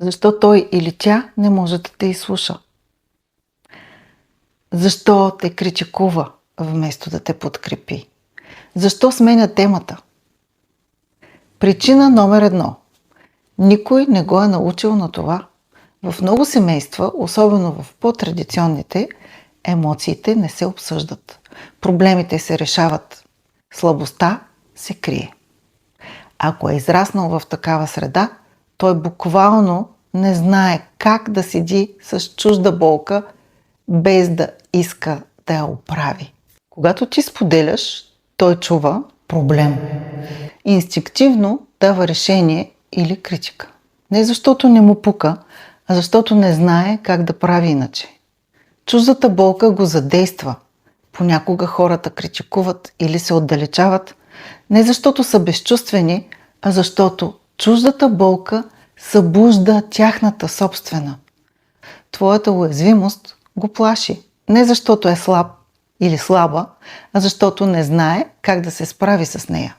Защо той или тя не може да те изслуша? Защо те критикува вместо да те подкрепи? Защо сменя темата? Причина номер 1. Никой не го е научил на това. В много семейства, особено в по-традиционните, емоциите не се обсъждат. Проблемите се решават. Слабостта се крие. Ако е израснал в такава среда, той буквално не знае как да седи с чужда болка, без да иска да я оправи. Когато ти споделяш, той чува проблем. Инстинктивно дава решение или критика. Не защото не му пука, а защото не знае как да прави иначе. Чуждата болка го задейства. Понякога хората критикуват или се отдалечават, не защото са безчувствени, а защото чуждата болка събужда тяхната собствена. Твоята уязвимост го плаши. Не защото е слаб или слаба, а защото не знае как да се справи с нея.